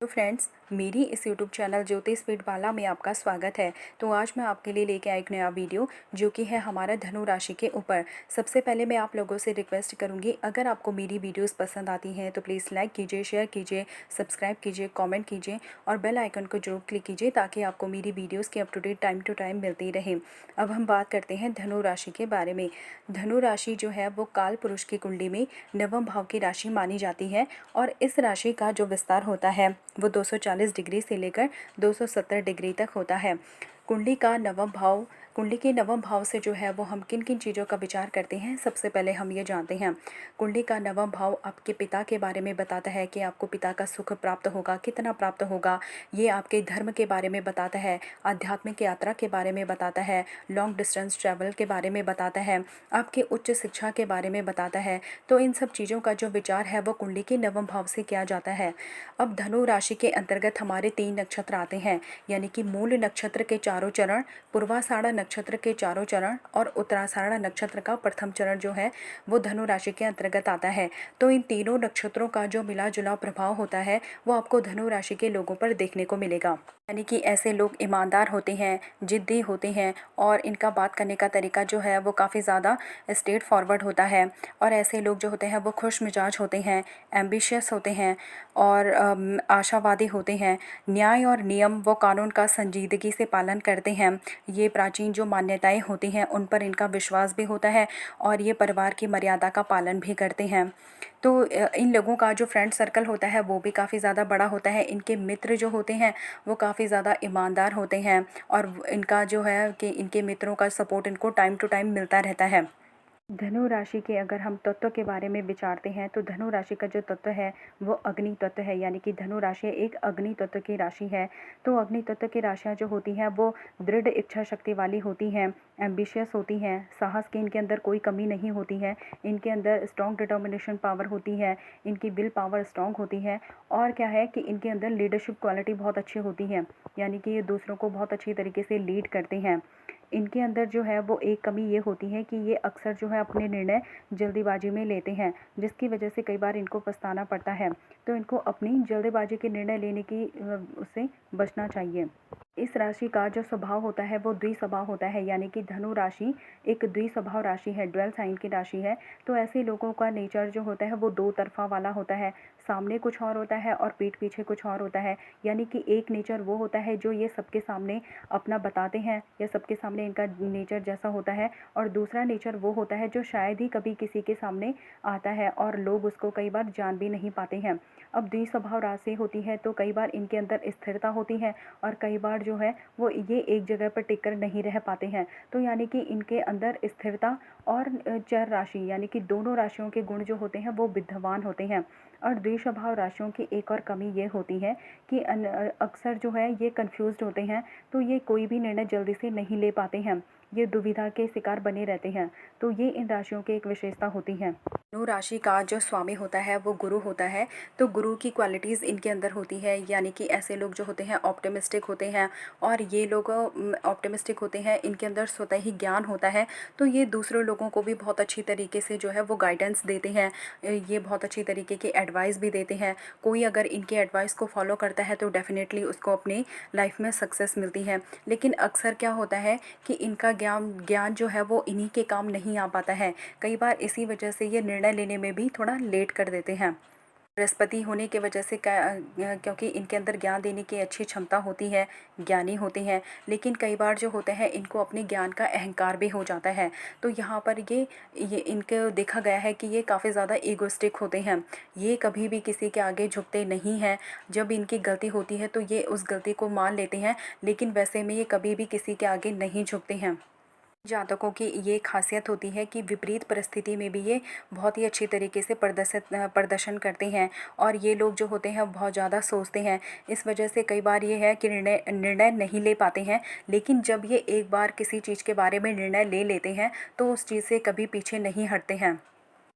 तो फ्रेंड्स, मेरी इस यूट्यूब चैनल ज्योति स्पीड वाला में आपका स्वागत है। तो आज मैं आपके लिए लेके आई एक नया वीडियो जो कि है हमारा धनु राशि के ऊपर। सबसे पहले मैं आप लोगों से रिक्वेस्ट करूंगी, अगर आपको मेरी वीडियोस पसंद आती हैं तो प्लीज़ लाइक कीजिए, शेयर कीजिए, सब्सक्राइब कीजिए, कमेंट कीजिए और बेल आइकन को जरूर क्लिक कीजिए ताकि आपको मेरी वीडियोज़ की up to date time to time मिलती रहे। अब हम बात करते हैं धनु राशि के बारे में। धनु राशि जो है वो काल पुरुष की कुंडली में नवम भाव की राशि मानी जाती है और इस राशि का जो विस्तार होता है वो 240 डिग्री से लेकर 270 डिग्री तक होता है। कुंडली के नवम भाव से जो है वो हम किन किन चीज़ों का विचार करते हैं, सबसे पहले हम ये जानते हैं। कुंडली का नवम भाव आपके पिता के बारे में बताता है कि आपको पिता का सुख प्राप्त होगा, कितना प्राप्त होगा। ये आपके धर्म के बारे में बताता है, आध्यात्मिक यात्रा के बारे में बताता है, लॉन्ग डिस्टेंस ट्रैवल के बारे में बताता है, आपके उच्च शिक्षा के बारे में बताता है। तो इन सब चीज़ों का जो विचार है वो कुंडली के नवम भाव से किया जाता है। अब धनु राशि के अंतर्गत हमारे 3 नक्षत्र आते हैं, यानी कि मूल नक्षत्र के चारों चरण, पूर्वाषाढ़ा नक्षत्र के चारों चरण और उत्तराषाढ़ा नक्षत्र का प्रथम चरण जो है वो धनु राशि के अंतर्गत आता है। तो इन तीनों नक्षत्रों का जो मिला जुला प्रभाव होता है वो आपको धनु राशि के लोगों पर देखने को मिलेगा। यानी कि ऐसे लोग ईमानदार होते हैं, जिद्दी होते हैं और इनका बात करने का तरीका जो है वो काफ़ी ज़्यादा स्ट्रेट फॉरवर्ड होता है। और ऐसे लोग जो होते हैं वो खुश मिजाज होते हैं, एम्बिशियस होते हैं और आशावादी होते हैं। न्याय और नियम व कानून का संजीदगी से पालन करते हैं। ये प्राचीन जो मान्यताएं होती हैं उन पर इनका विश्वास भी होता है और ये परिवार की मर्यादा का पालन भी करते हैं। तो इन लोगों का जो फ्रेंड सर्कल होता है वो भी काफ़ी ज़्यादा बड़ा होता है। इनके मित्र जो होते हैं वो काफ़ी ज़्यादा ईमानदार होते हैं और इनका जो है कि इनके मित्रों का सपोर्ट इनको टाइम टू टाइम मिलता रहता है। धनु राशि के अगर हम तत्व के बारे में विचारते हैं तो धनु राशि का जो तत्व है वो अग्नि तत्व है, यानी कि धनु राशि एक अग्नि तत्व की राशि है। तो अग्नि तत्व की राशियाँ जो होती हैं वो दृढ़ इच्छा शक्ति वाली होती हैं, एम्बिशियस होती हैं, साहस की इनके अंदर कोई कमी नहीं होती है, इनके अंदर स्ट्रॉन्ग डिटर्मिनेशन पावर होती है, इनकी विल पावर स्ट्रॉन्ग होती है। और क्या है कि इनके अंदर लीडरशिप क्वालिटी बहुत अच्छी होती है, यानी कि ये दूसरों को बहुत अच्छी तरीके से लीड करते हैं। इनके अंदर जो है वो एक कमी ये होती है कि ये अक्सर जो है अपने निर्णय जल्दीबाजी में लेते हैं, जिसकी वजह से कई बार इनको पछताना पड़ता है। तो इनको अपनी जल्दीबाजी के निर्णय लेने की उससे बचना चाहिए। इस राशि का जो स्वभाव होता है वो द्विस्वभाव होता है, यानी कि धनु राशि एक द्विस्वभाव राशि है, ड्वेल साइन की राशि है। तो ऐसे लोगों का नेचर जो होता है वो दो तरफा वाला होता है, सामने कुछ और होता है और पीठ पीछे कुछ और होता है। यानी कि एक नेचर वो होता है जो ये सबके सामने अपना बताते हैं या सबके सामने इनका नेचर जैसा होता है, और दूसरा नेचर वो होता है जो शायद ही कभी किसी के सामने आता है और लोग उसको कई बार जान भी नहीं पाते हैं। अब द्विस्वभाव राशि होती है तो कई बार इनके अंदर स्थिरता होती है और कई बार जो है वो ये एक जगह पर टिक कर नहीं रह पाते हैं। तो यानी कि इनके अंदर स्थिरता और चर राशि यानी कि दोनों राशियों के गुण जो होते हैं वो विद्यमान होते हैं। और द्विस्वभाव राशियों की एक और कमी ये होती है कि अक्सर जो है ये कंफ्यूज्ड होते हैं, तो ये कोई भी निर्णय जल्दी से नहीं ले पाते हैं, ये दुविधा के शिकार बने रहते हैं। तो ये इन राशियों की एक विशेषता होती है। धनु राशि का जो स्वामी होता है वो गुरु होता है। तो गुरु की क्वालिटीज़ इनके अंदर होती है, यानी कि ऐसे लोग जो होते हैं ऑप्टिमिस्टिक होते हैं और ये लोग ऑप्टिमिस्टिक होते हैं, इनके अंदर स्वतः ही ज्ञान होता है। तो ये दूसरे लोगों को भी बहुत अच्छी तरीके से जो है वो गाइडेंस देते हैं, ये बहुत अच्छी तरीके की एडवाइस भी देते हैं। कोई अगर इनके एडवाइस को फॉलो करता है तो डेफिनेटली उसको अपनी लाइफ में सक्सेस मिलती है। लेकिन अक्सर क्या होता है कि इनका ज्ञान ज्ञान जो है वो इन्हीं के काम नहीं आ पाता है। कई बार इसी वजह से ये निर्णय लेने में भी थोड़ा लेट कर देते हैं। बृहस्पति होने की वजह से क्योंकि इनके अंदर ज्ञान देने की अच्छी क्षमता होती है, ज्ञानी होते हैं, लेकिन कई बार जो होता है इनको अपने ज्ञान का अहंकार भी हो जाता है। तो यहाँ पर ये इनको देखा गया है कि ये काफ़ी ज़्यादा ईगोइस्टिक होते हैं, ये कभी भी किसी के आगे झुकते नहीं हैं। जब इनकी गलती होती है तो ये उस गलती को मान लेते हैं, लेकिन वैसे में ये कभी भी किसी के आगे नहीं झुकते हैं। जातकों की ये खासियत होती है कि विपरीत परिस्थिति में भी ये बहुत ही अच्छी तरीके से प्रदर्शन करते हैं और ये लोग जो होते हैं बहुत ज़्यादा सोचते हैं। इस वजह से कई बार ये है कि निर्णय नहीं ले पाते हैं, लेकिन जब ये एक बार किसी चीज़ के बारे में निर्णय ले लेते हैं तो उस चीज़ से कभी पीछे नहीं हटते हैं।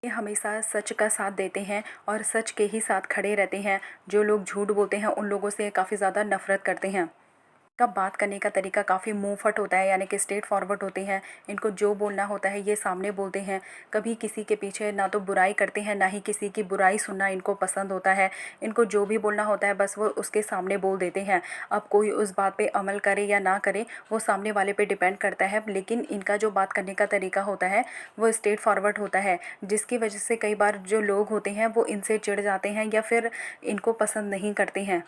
ये हमेशा सच का साथ देते हैं और सच के ही साथ खड़े रहते हैं। जो लोग झूठ बोलते हैं उन लोगों से काफ़ी ज़्यादा नफरत करते हैं। का बात करने का तरीका काफ़ी मुँहफट होता है, यानी कि स्ट्रेट फॉरवर्ड होते हैं। इनको जो बोलना होता है ये सामने बोलते हैं। कभी किसी के पीछे ना तो बुराई करते हैं, ना ही किसी की बुराई सुनना इनको पसंद होता है। इनको जो भी बोलना होता है बस वो उसके सामने बोल देते हैं। अब कोई उस बात पे अमल करे या ना करे वो सामने वाले पे डिपेंड करता है, लेकिन इनका जो बात करने का तरीका होता है वो स्ट्रेट फॉरवर्ड होता है, जिसकी वजह से कई बार जो लोग होते हैं वो इनसे चिढ़ जाते हैं या फिर इनको पसंद नहीं करते हैं।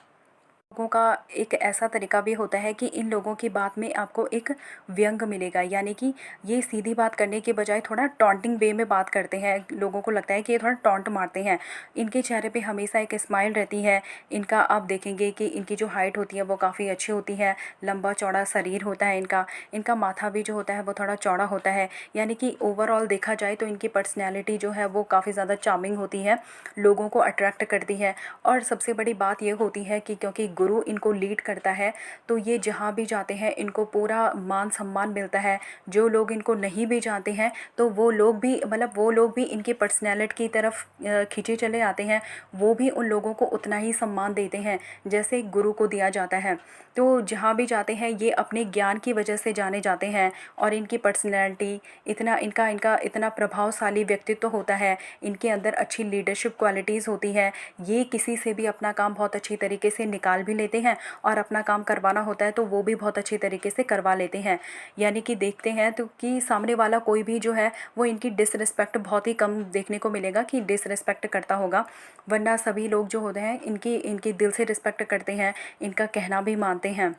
लोगों का एक ऐसा तरीका भी होता है कि इन लोगों की बात में आपको एक व्यंग मिलेगा, यानी कि ये सीधी बात करने के बजाय थोड़ा टॉन्टिंग वे में बात करते हैं। लोगों को लगता है कि ये थोड़ा टॉन्ट मारते हैं। इनके चेहरे पे हमेशा एक स्माइल रहती है। इनका आप देखेंगे कि इनकी जो हाइट होती है वो काफ़ी अच्छी होती है, लंबा चौड़ा शरीर होता है इनका। इनका माथा भी जो होता है वो थोड़ा चौड़ा होता है, यानी कि ओवरऑल देखा जाए तो इनकी पर्सनैलिटी जो है वो काफ़ी ज़्यादा चार्मिंग होती है, लोगों को अट्रैक्ट करती है। और सबसे बड़ी बात ये होती है कि क्योंकि गुरु इनको लीड करता है तो ये जहाँ भी जाते हैं इनको पूरा मान सम्मान मिलता है। जो लोग इनको नहीं भी जानते हैं तो वो लोग भी मतलब वो लोग भी इनकी पर्सनैलिटी की तरफ खींचे चले आते हैं। वो भी उन लोगों को उतना ही सम्मान देते हैं जैसे गुरु को दिया जाता है। तो जहाँ भी जाते हैं ये अपने ज्ञान की वजह से जाने जाते हैं, और इनकी पर्सनैलिटी इतना इनका इनका इतना प्रभावशाली व्यक्तित्व होता है। इनके अंदर अच्छी लीडरशिप क्वालिटीज़ होती है। ये किसी से भी अपना काम बहुत अच्छी तरीके से निकाल भी लेते हैं, और अपना काम करवाना होता है तो वो भी बहुत अच्छी तरीके से करवा लेते हैं। यानी कि देखते हैं तो कि सामने वाला कोई भी जो है वो इनकी डिसरिस्पेक्ट बहुत ही कम देखने को मिलेगा कि डिसरिस्पेक्ट करता होगा, वरना सभी लोग जो होते हैं इनकी इनकी दिल से रिस्पेक्ट करते हैं, इनका कहना भी मानते हैं।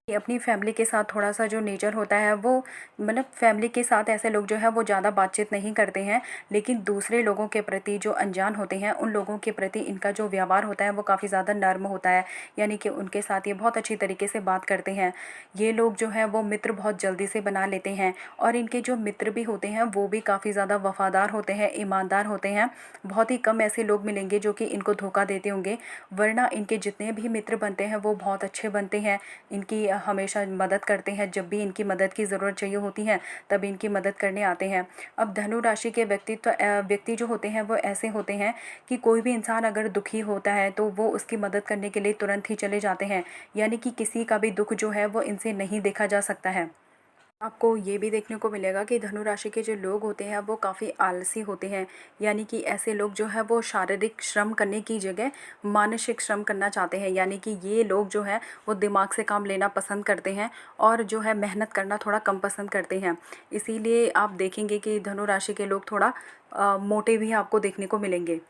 ये अपनी फैमिली के साथ थोड़ा-सा जो नेचर होता है वो मतलब फैमिली के साथ ऐसे लोग जो हैं वो ज़्यादा बातचीत नहीं करते हैं, लेकिन दूसरे लोगों के प्रति जो अनजान होते हैं उन लोगों के प्रति इनका जो व्यवहार होता है वो काफ़ी ज़्यादा नर्म होता है। यानी कि उनके साथ ये बहुत अच्छी तरीके से बात करते हैं। ये लोग जो हैं वो मित्र बहुत जल्दी से बना लेते हैं, और इनके जो मित्र भी होते हैं वो भी काफ़ी ज़्यादा वफ़ादार होते हैं, ईमानदार होते हैं। बहुत ही कम ऐसे लोग मिलेंगे जो कि इनको धोखा देते होंगे, वरना इनके जितने भी मित्र बनते हैं वो बहुत अच्छे बनते हैं। इनकी हमेशा मदद करते हैं, जब भी इनकी मदद की ज़रूरत चाहिए होती है तब इनकी मदद करने आते हैं। अब धनु राशि के व्यक्ति जो होते हैं वो ऐसे होते हैं कि कोई भी इंसान अगर दुखी होता है तो वो उसकी मदद करने के लिए तुरंत ही चले जाते हैं, यानी कि किसी का भी दुख जो है वो इनसे नहीं देखा जा सकता है। आपको ये भी देखने को मिलेगा कि धनु राशि के जो लोग होते हैं वो काफ़ी आलसी होते हैं, यानी कि ऐसे लोग जो है वो शारीरिक श्रम करने की जगह मानसिक श्रम करना चाहते हैं। यानी कि ये लोग जो है वो दिमाग से काम लेना पसंद करते हैं, और जो है मेहनत करना थोड़ा कम पसंद करते हैं। इसीलिए आप देखेंगे कि धनु राशि के लोग थोड़ा मोटे भी आपको देखने को मिलेंगे।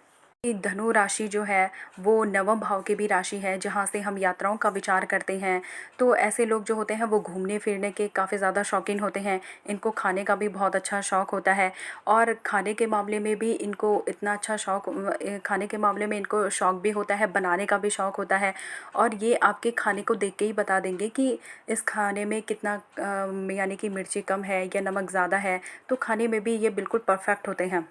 ये धनु राशि जो है वो नवम भाव की भी राशि है, जहाँ से हम यात्राओं का विचार करते हैं। तो ऐसे लोग जो होते हैं वो घूमने फिरने के काफ़ी ज़्यादा शौकीन होते हैं। इनको खाने का भी बहुत अच्छा शौक़ होता है, और खाने के मामले में भी इनको इतना अच्छा खाने के मामले में इनको शौक़ भी होता है, बनाने का भी शौक़ होता है। और ये आपके खाने को देख के ही बता देंगे कि इस खाने में कितना यानी कि मिर्ची कम है या नमक ज़्यादा है। तो खाने में भी ये बिल्कुल परफेक्ट होते हैं।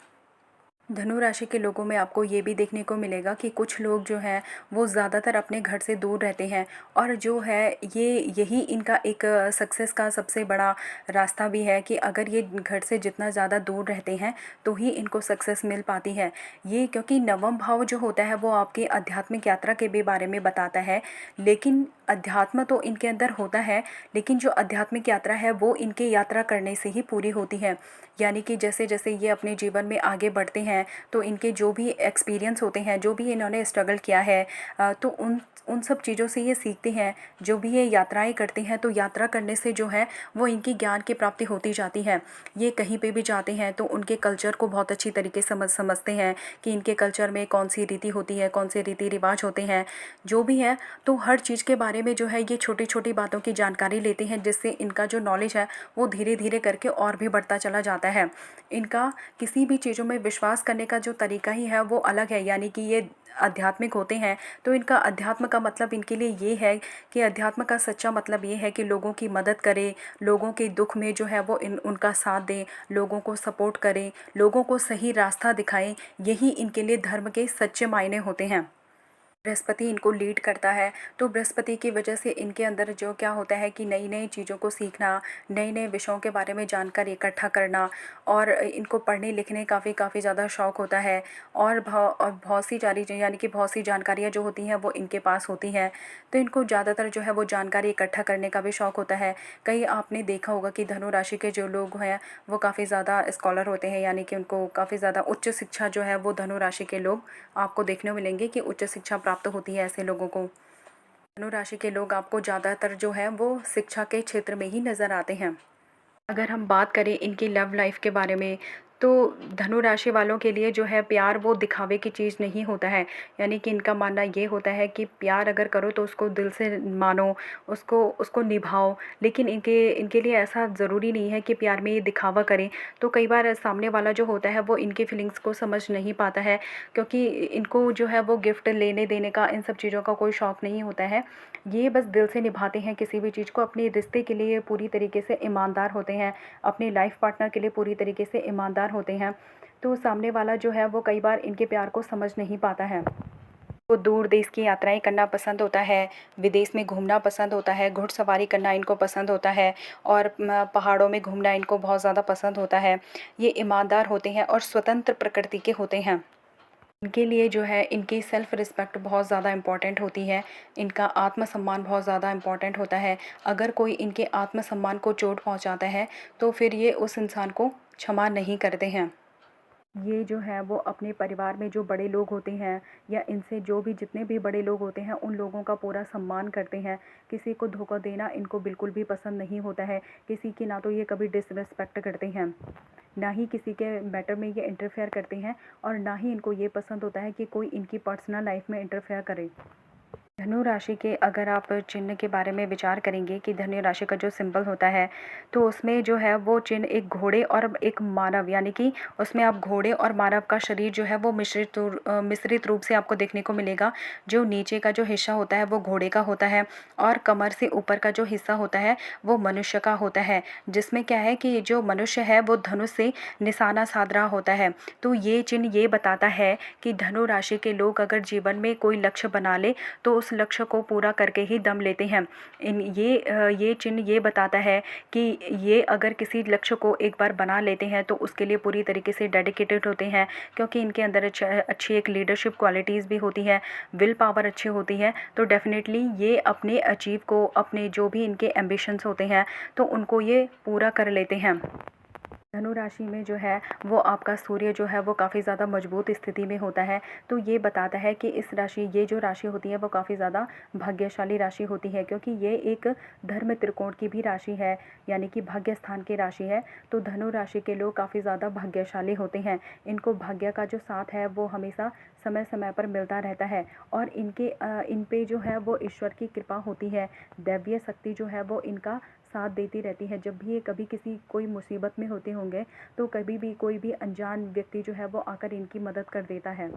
धनु राशि के लोगों में आपको ये भी देखने को मिलेगा कि कुछ लोग जो हैं वो ज़्यादातर अपने घर से दूर रहते हैं, और जो है ये यही इनका एक सक्सेस का सबसे बड़ा रास्ता भी है कि अगर ये घर से जितना ज़्यादा दूर रहते हैं तो ही इनको सक्सेस मिल पाती है। ये क्योंकि नवम भाव जो होता है वो आपकी आध्यात्मिक यात्रा के भी बारे में बताता है, लेकिन अध्यात्म तो इनके अंदर होता है, लेकिन जो आध्यात्मिक यात्रा है वो इनके यात्रा करने से ही पूरी होती है। यानी कि जैसे जैसे ये अपने जीवन में आगे बढ़ते हैं तो इनके जो भी एक्सपीरियंस होते हैं, जो भी इन्होंने स्ट्रगल किया है, तो उन उन सब चीज़ों से ये सीखते हैं। जो भी ये यात्राएं करते हैं तो यात्रा करने से जो है वो इनकी ज्ञान की प्राप्ति होती जाती है। ये कहीं पे भी जाते हैं तो उनके कल्चर को बहुत अच्छी तरीके से समझते हैं कि इनके कल्चर में कौन सी रीति होती है, कौन से रीति रिवाज होते हैं, जो भी है। तो हर चीज़ के बारे में जो है ये छोटी छोटी बातों की जानकारी लेते हैं, जिससे इनका जो नॉलेज है वो धीरे धीरे करके और भी बढ़ता चला जाता है। इनका किसी भी चीज़ों में विश्वास करने का जो तरीका ही है वो अलग है। यानी कि ये आध्यात्मिक होते हैं तो इनका अध्यात्म का मतलब इनके लिए ये है कि अध्यात्म का सच्चा मतलब ये है कि लोगों की मदद करें, लोगों के दुख में जो है वो उनका साथ दें, लोगों को सपोर्ट करें, लोगों को सही रास्ता दिखाएं। यही इनके लिए धर्म के सच्चे मायने होते हैं। बृहस्पति इनको लीड करता है, तो बृहस्पति की वजह से इनके अंदर जो क्या होता है कि नई-नई चीज़ों को सीखना, नए-नए विषयों के बारे में जानकारी इकट्ठा करना और इनको पढ़ने-लिखने का भी काफ़ी ज़्यादा शौक होता है और बहुत सी जारी यानी कि बहुत सी जानकारियाँ जो होती हैं वो इनके पास होती हैं। तो इनको ज़्यादातर जो है वो जानकारी इकट्ठा करने का भी शौक होता है। कई आपने देखा होगा कि धनु राशि के जो लोग हैं वो काफ़ी ज़्यादा स्कॉलर होते हैं, यानी कि उनको काफ़ी ज़्यादा उच्च शिक्षा जो है वो धनु राशि के लोग आपको देखने को मिलेंगे कि उच्च शिक्षा प्राप्त होती है ऐसे लोगों को। धनु राशि के लोग आपको ज़्यादातर जो है वो शिक्षा के क्षेत्र में ही नज़र आते हैं। अगर हम बात करें इनकी लव लाइफ के बारे में, तो धनु राशि वालों के लिए जो है प्यार वो दिखावे की चीज़ नहीं होता है। यानी कि इनका मानना ये होता है कि प्यार अगर करो तो उसको दिल से मानो, उसको उसको निभाओ। लेकिन इनके इनके लिए ऐसा ज़रूरी नहीं है कि प्यार में ये दिखावा करें। तो कई बार सामने वाला जो होता है वो इनकी फीलिंग्स को समझ नहीं पाता है, क्योंकि इनको जो है वो गिफ्ट लेने देने का, इन सब चीज़ों का कोई शौक़ नहीं होता है। ये बस दिल से निभाते हैं किसी भी चीज़ को, अपने रिश्ते के लिए पूरी तरीके से ईमानदार होते हैं, अपने लाइफ पार्टनर के लिए पूरी तरीके से ईमानदार होते हैं। तो सामने वाला जो है वो कई बार इनके प्यार को समझ नहीं पाता है। वो दूर देश की यात्राएं करना पसंद होता है, विदेश में घूमना पसंद होता है, घुड़सवारी करना इनको पसंद होता है और पहाड़ों में घूमना इनको बहुत ज़्यादा पसंद होता है। ये ईमानदार होते हैं और स्वतंत्र प्रकृति के होते हैं। इनके लिए जो है इनकी सेल्फ़ रिस्पेक्ट बहुत ज़्यादा इम्पॉर्टेंट होती है, इनका आत्मसम्मान बहुत ज़्यादा इम्पॉर्टेंट होता है। अगर कोई इनके आत्मसम्मान को चोट पहुँचाता है, तो फिर ये उस इंसान को क्षमा नहीं करते हैं। ये जो है वो अपने परिवार में जो बड़े लोग होते हैं या इनसे जो भी जितने भी बड़े लोग होते हैं उन लोगों का पूरा सम्मान करते हैं। किसी को धोखा देना इनको बिल्कुल भी पसंद नहीं होता है। किसी की ना तो ये कभी डिसरिस्पेक्ट करते हैं, ना ही किसी के मैटर में ये इंटरफेयर करते हैं और ना ही इनको ये पसंद होता है कि कोई इनकी पर्सनल लाइफ में इंटरफेयर करे। धनु राशि के अगर आप चिन्ह के बारे में विचार करेंगे कि धनु राशि का जो सिंबल होता है, तो उसमें जो है वो चिन्ह एक घोड़े और एक मानव, यानी कि उसमें आप घोड़े और मानव का शरीर जो है वो मिश्रित रूप से आपको देखने को मिलेगा। जो नीचे का जो हिस्सा होता है वो घोड़े का होता है और कमर से ऊपर का जो हिस्सा होता है वो मनुष्य का होता है, जिसमें क्या है कि जो मनुष्य है वो धनुष से निशाना साध रहा होता है। तो ये चिन्ह ये बताता है कि धनु राशि के लोग अगर जीवन में कोई लक्ष्य बना ले तो उस लक्ष्य को पूरा करके ही दम लेते हैं। ये चिन्ह ये बताता है कि ये अगर किसी लक्ष्य को एक बार बना लेते हैं तो उसके लिए पूरी तरीके से डेडिकेटेड होते हैं, क्योंकि इनके अंदर अच्छी एक लीडरशिप क्वालिटीज़ भी होती है, विल पावर अच्छी होती है। तो डेफिनेटली ये अपने अचीव को, अपने जो भी इनके एम्बिशंस होते हैं तो उनको ये पूरा कर लेते हैं। धनु राशि में जो है वो आपका सूर्य जो है वो काफ़ी ज़्यादा मजबूत स्थिति में होता है। तो ये बताता है कि ये जो राशि होती है वो काफ़ी ज़्यादा भाग्यशाली राशि होती है, क्योंकि ये एक धर्म त्रिकोण की भी राशि है, यानी कि भाग्य स्थान की राशि है। तो धनु राशि के लोग काफ़ी ज़्यादा भाग्यशाली होते हैं। इनको भाग्य का जो साथ है वो हमेशा समय समय पर मिलता रहता है और इन पे जो है वो ईश्वर की कृपा होती है। दैवीय शक्ति जो है वो इनका साथ देती रहती है। जब भी ये कभी कोई मुसीबत में होते होंगे तो कभी भी कोई भी अनजान व्यक्ति जो है वो आकर इनकी मदद कर देता है,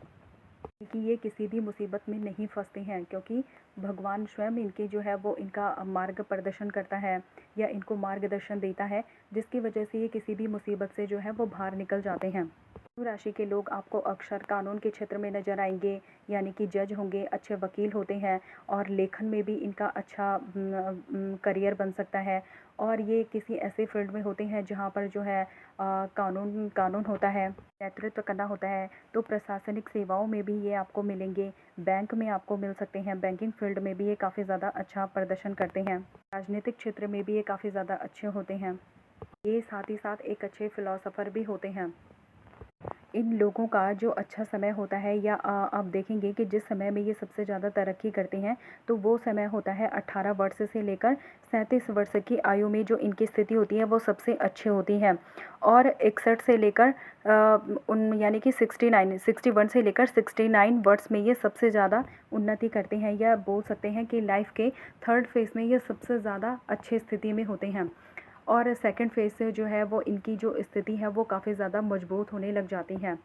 कि ये किसी भी मुसीबत में नहीं फंसते हैं, क्योंकि भगवान स्वयं इनके जो है वो इनका मार्ग प्रदर्शन करता है या इनको मार्गदर्शन देता है, जिसकी वजह से ये किसी भी मुसीबत से जो है वो बाहर निकल जाते हैं। धनु राशि के लोग आपको अक्सर कानून के क्षेत्र में नजर आएंगे, यानी कि जज होंगे, अच्छे वकील होते हैं और लेखन में भी इनका अच्छा करियर बन सकता है। और ये किसी ऐसे फील्ड में होते हैं जहाँ पर जो है कानून होता है, नेतृत्व करना होता है। तो प्रशासनिक सेवाओं में भी ये आपको मिलेंगे, बैंक में आपको मिल सकते हैं, बैंकिंग फील्ड में भी ये काफ़ी ज़्यादा अच्छा प्रदर्शन करते हैं, राजनीतिक क्षेत्र में भी ये काफ़ी ज़्यादा अच्छे होते हैं। ये साथ ही साथ एक अच्छे फिलोसोफर भी होते हैं। इन लोगों का जो अच्छा समय होता है या आप देखेंगे कि जिस समय में ये सबसे ज़्यादा तरक्की करते हैं तो वो समय होता है 18 वर्ष से लेकर 37 वर्ष की आयु में। जो इनकी स्थिति होती है वो सबसे अच्छी होती है और 61 से लेकर यानी कि 61 से लेकर 69 वर्ष में ये सबसे ज़्यादा उन्नति करते हैं, या बोल सकते हैं कि लाइफ के थर्ड फेज़ में ये सबसे ज़्यादा अच्छी स्थिति में होते हैं। और सेकंड फेज़ से जो है वो इनकी जो स्थिति है वो काफ़ी ज़्यादा मजबूत होने लग जाती है।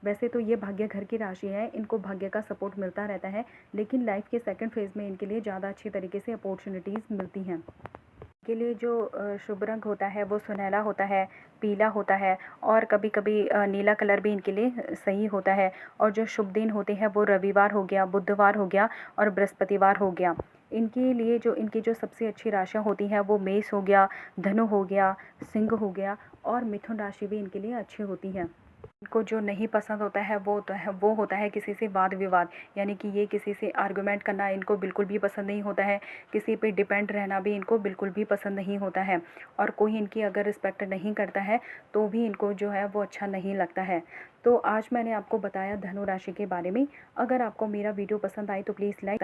वैसे तो ये भाग्य घर की राशि है, इनको भाग्य का सपोर्ट मिलता रहता है, लेकिन लाइफ के सेकंड फेज़ में इनके लिए ज़्यादा अच्छी तरीके से अपॉर्चुनिटीज़ मिलती हैं। के लिए जो शुभ रंग होता है वो सुनहरा होता है, पीला होता है और कभी-कभी नीला कलर भी इनके लिए सही होता है। और जो शुभ दिन होते हैं वो रविवार हो गया, बुधवार हो गया और बृहस्पतिवार हो गया। इनके लिए जो इनकी जो सबसे अच्छी राशियाँ होती हैं वो मेष हो गया, धनु हो गया, सिंह हो गया और मिथुन राशि भी इनके लिए अच्छी होती है। इनको जो नहीं पसंद होता है वो होता है किसी से वाद-विवाद, यानी कि ये किसी से आर्गुमेंट करना इनको बिल्कुल भी पसंद नहीं होता है, किसी पे डिपेंड रहना भी इनको बिल्कुल भी पसंद नहीं होता है और कोई इनकी अगर रिस्पेक्ट नहीं करता है, तो भी इनको जो है वो अच्छा नहीं लगता है। तो आज मैंने आपको बताया धनु राशि के बारे में। अगर आपको मेरा वीडियो पसंद आए तो प्लीज़ लाइक